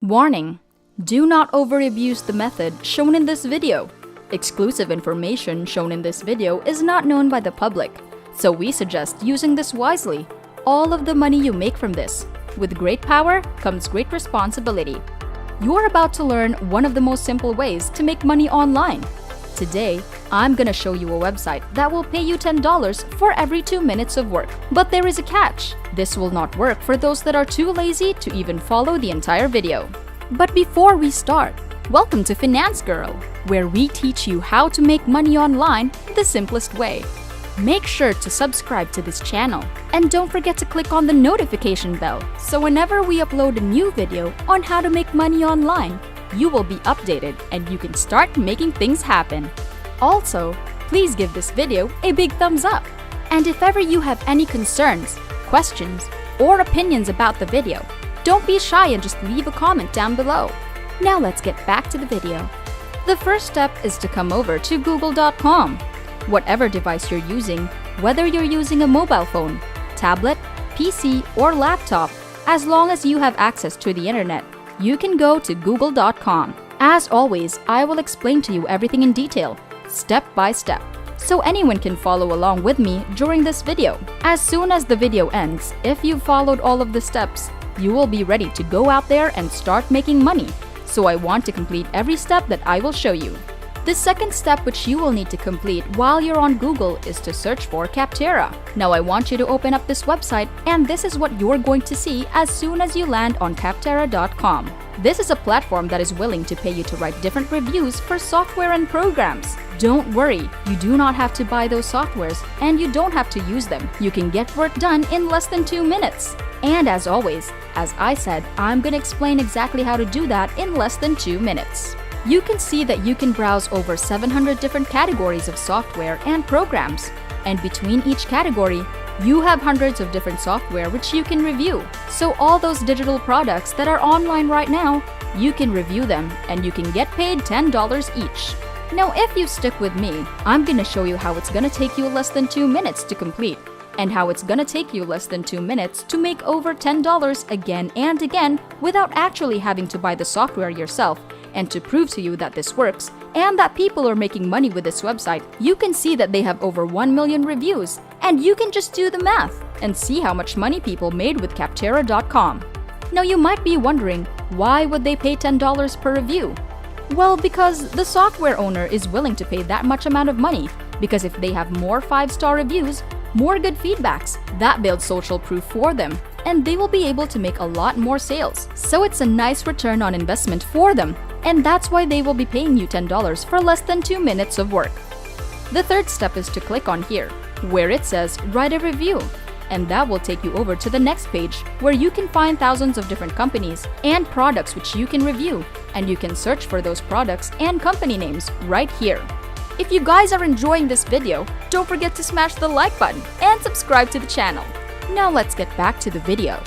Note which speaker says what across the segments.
Speaker 1: Warning: do not over-abuse the method shown in this video. Exclusive information shown in this video is not known by the public, so we suggest using this wisely. All of the money you make from this. With great power comes great responsibility. You're about to learn one of the most simple ways to make money online. Today, I'm gonna show you a website that will pay you $10 for every 2 minutes of work. But there is a catch. This will not work for those that are too lazy to even follow the entire video. But before we start, welcome to Finance Girl, where we teach you how to make money online the simplest way. Make sure to subscribe to this channel and don't forget to click on the notification bell so whenever we upload a new video on how to make money online, you will be updated and you can start making things happen. Also, please give this video a big thumbs up. And if ever you have any concerns, questions, or opinions about the video, don't be shy and just leave a comment down below. Now let's get back to the video. The first step is to come over to google.com. Whatever device you're using, whether you're using a mobile phone, tablet, PC, or laptop, as long as you have access to the internet, you can go to google.com. As always, I will explain to you everything in detail, step by step, so anyone can follow along with me during this video. As soon as the video ends, if you've followed all of the steps, you will be ready to go out there and start making money. So I want to complete every step that I will show you. The second step which you will need to complete while you're on Google is to search for Capterra. Now I want you to open up this website and this is what you're going to see as soon as you land on Capterra.com. This is a platform that is willing to pay you to write different reviews for software and programs. Don't worry, you do not have to buy those softwares and you don't have to use them. You can get work done in less than 2 minutes. And as always, as I said, I'm going to explain exactly how to do that in less than 2 minutes. You can see that you can browse over 700 different categories of software and programs. And between each category, you have hundreds of different software which you can review. So all those digital products that are online right now, you can review them and you can get paid $10 each. Now if you stick with me, I'm gonna show you how it's gonna take you less than 2 minutes to complete and how it's gonna take you less than 2 minutes to make over $10 again and again without actually having to buy the software yourself. And to prove to you that this works and that people are making money with this website, you can see that they have over 1 million reviews and you can just do the math and see how much money people made with Capterra.com. Now you might be wondering, why would they pay $10 per review? Well, because the software owner is willing to pay that much amount of money, because if they have more 5-star reviews, more good feedbacks, that builds social proof for them and they will be able to make a lot more sales. So it's a nice return on investment for them. And that's why they will be paying you $10 for less than 2 minutes of work. The third step is to click on here, where it says write a review. And that will take you over to the next page, where you can find thousands of different companies and products which you can review. And you can search for those products and company names right here. If you guys are enjoying this video, don't forget to smash the like button and subscribe to the channel. Now let's get back to the video.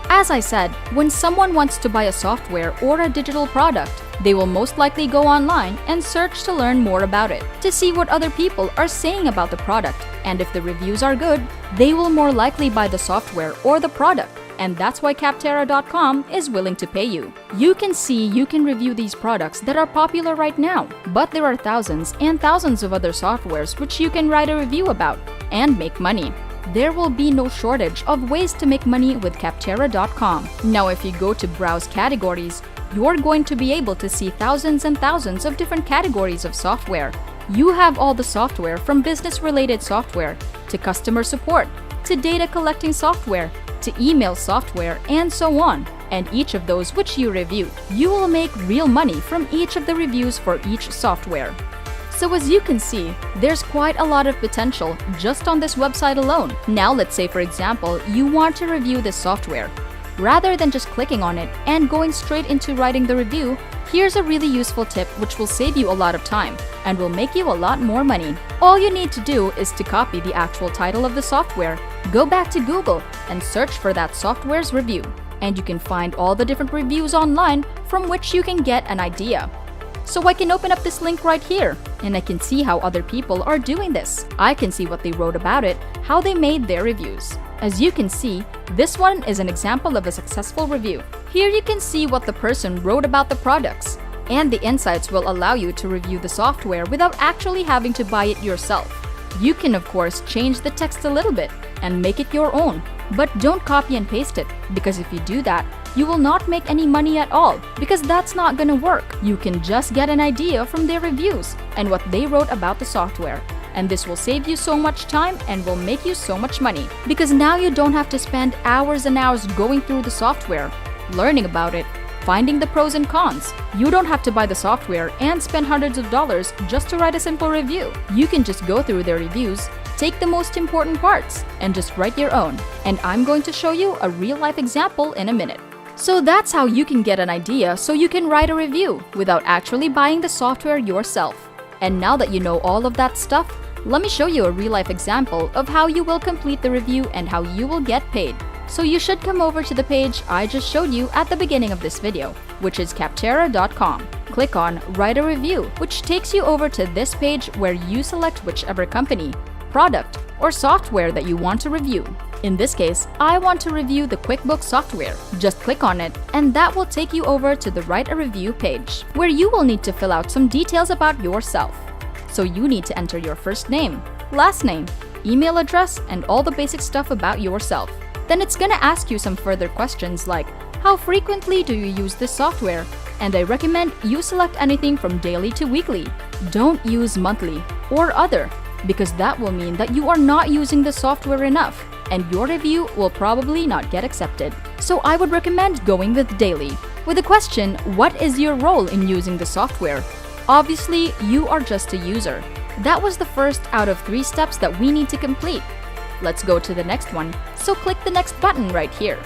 Speaker 1: As I said, when someone wants to buy a software or a digital product, they will most likely go online and search to learn more about it, to see what other people are saying about the product, and if the reviews are good, they will more likely buy the software or the product, and that's why Capterra.com is willing to pay you. You can see you can review these products that are popular right now, but there are thousands and thousands of other softwares which you can write a review about and make money. There will be no shortage of ways to make money with Capterra.com. Now if you go to browse categories, you're going to be able to see thousands and thousands of different categories of software. You have all the software from business-related software, to customer support, to data collecting software, to email software, and so on. And each of those which you review, you will make real money from each of the reviews for each software. So as you can see, there's quite a lot of potential just on this website alone. Now let's say for example, you want to review this software. Rather than just clicking on it and going straight into writing the review, here's a really useful tip which will save you a lot of time and will make you a lot more money. All you need to do is to copy the actual title of the software, go back to Google and search for that software's review. And you can find all the different reviews online from which you can get an idea. So I can open up this link right here and I can see how other people are doing this. I can see what they wrote about it, how they made their reviews. As you can see, this one is an example of a successful review. Here you can see what the person wrote about the products, and the insights will allow you to review the software without actually having to buy it yourself. You can of course change the text a little bit and make it your own, but don't copy and paste it, because if you do that, you will not make any money at all, because that's not gonna work. You can just get an idea from their reviews and what they wrote about the software. And this will save you so much time and will make you so much money, because now you don't have to spend hours and hours going through the software, learning about it, finding the pros and cons. You don't have to buy the software and spend hundreds of dollars just to write a simple review. You can just go through their reviews, take the most important parts, and just write your own. And I'm going to show you a real-life example in a minute. So that's how you can get an idea so you can write a review without actually buying the software yourself. And now that you know all of that stuff, let me show you a real-life example of how you will complete the review and how you will get paid. So you should come over to the page I just showed you at the beginning of this video, which is Capterra.com. Click on Write a Review, which takes you over to this page where you select whichever company, product, or software that you want to review. In this case, I want to review the QuickBooks software. Just click on it, and that will take you over to the Write a Review page, where you will need to fill out some details about yourself. So you need to enter your first name, last name, email address, and all the basic stuff about yourself. Then it's gonna ask you some further questions like, how frequently do you use this software? And I recommend you select anything from daily to weekly. Don't use monthly or other, because that will mean that you are not using the software enough, and your review will probably not get accepted. So I would recommend going with daily. With the question, what is your role in using the software? Obviously, you are just a user. That was the first out of 3 steps that we need to complete. Let's go to the next one, so click the next button right here.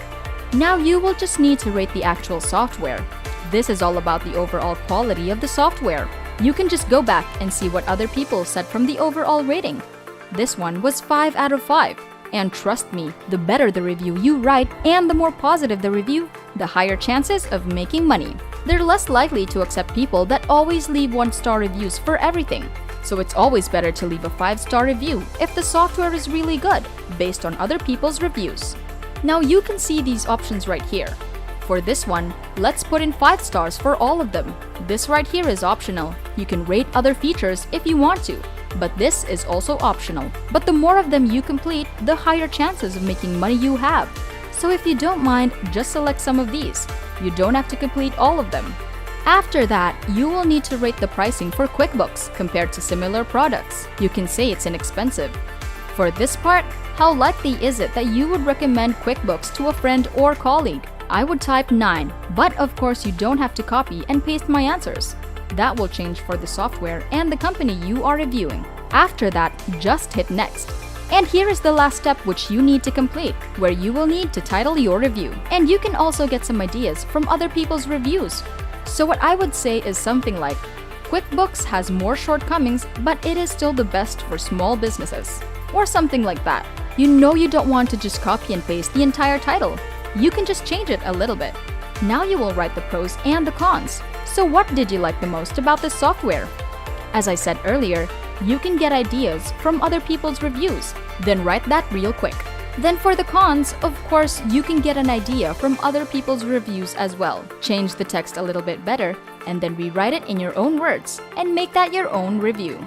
Speaker 1: Now you will just need to rate the actual software. This is all about the overall quality of the software. You can just go back and see what other people said from the overall rating. This one was 5 out of 5. And trust me, the better the review you write and the more positive the review, the higher chances of making money. They're less likely to accept people that always leave 1-star reviews for everything. So it's always better to leave a 5-star review if the software is really good, based on other people's reviews. Now you can see these options right here. For this one, let's put in 5 stars for all of them. This right here is optional. You can rate other features if you want to, but this is also optional. But the more of them you complete, the higher chances of making money you have. So if you don't mind, just select some of these. You don't have to complete all of them. After that, you will need to rate the pricing for QuickBooks compared to similar products. You can say it's inexpensive. For this part, how likely is it that you would recommend QuickBooks to a friend or colleague? I would type 9, but of course you don't have to copy and paste my answers. That will change for the software and the company you are reviewing. After that, just hit next. And here is the last step which you need to complete, where you will need to title your review. And you can also get some ideas from other people's reviews. So what I would say is something like, QuickBooks has more shortcomings, but it is still the best for small businesses. Or something like that. You know you don't want to just copy and paste the entire title. You can just change it a little bit. Now you will write the pros and the cons. So what did you like the most about this software? As I said earlier, you can get ideas from other people's reviews, then write that real quick. Then for the cons, of course, you can get an idea from other people's reviews as well. Change the text a little bit better, and then rewrite it in your own words, and make that your own review.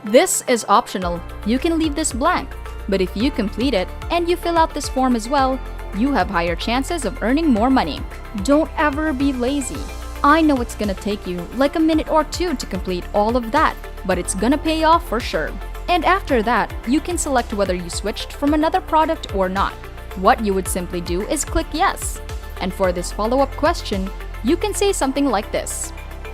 Speaker 1: This is optional. You can leave this blank. But if you complete it, and you fill out this form as well, you have higher chances of earning more money. Don't ever be lazy. I know it's gonna take you like a minute or 2 to complete all of that, but it's gonna pay off for sure. And after that, you can select whether you switched from another product or not. What you would simply do is click yes. And for this follow-up question, you can say something like this.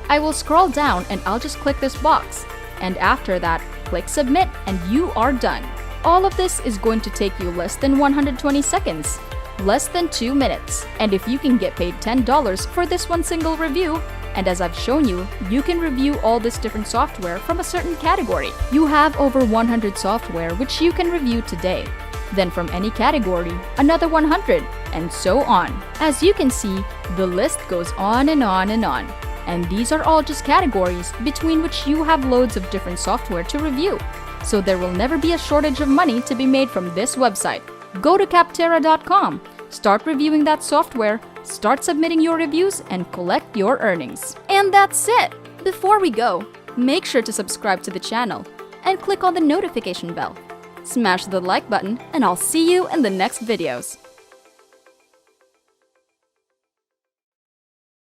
Speaker 1: I will scroll down and I'll just click this box. And after that, click submit and you are done. All of this is going to take you less than 120 seconds. Less than 2 minutes. And if you can get paid $10 for this one single review, and as I've shown you, you can review all this different software from a certain category. You have over 100 software which you can review today. Then from any category, another 100, and so on. As you can see, the list goes on and on and on. And these are all just categories between which you have loads of different software to review. So there will never be a shortage of money to be made from this website. Go to Capterra.com, start reviewing that software, start submitting your reviews, and collect your earnings. And that's it! Before we go, make sure to subscribe to the channel and click on the notification bell. Smash the like button, and I'll see you in the next videos.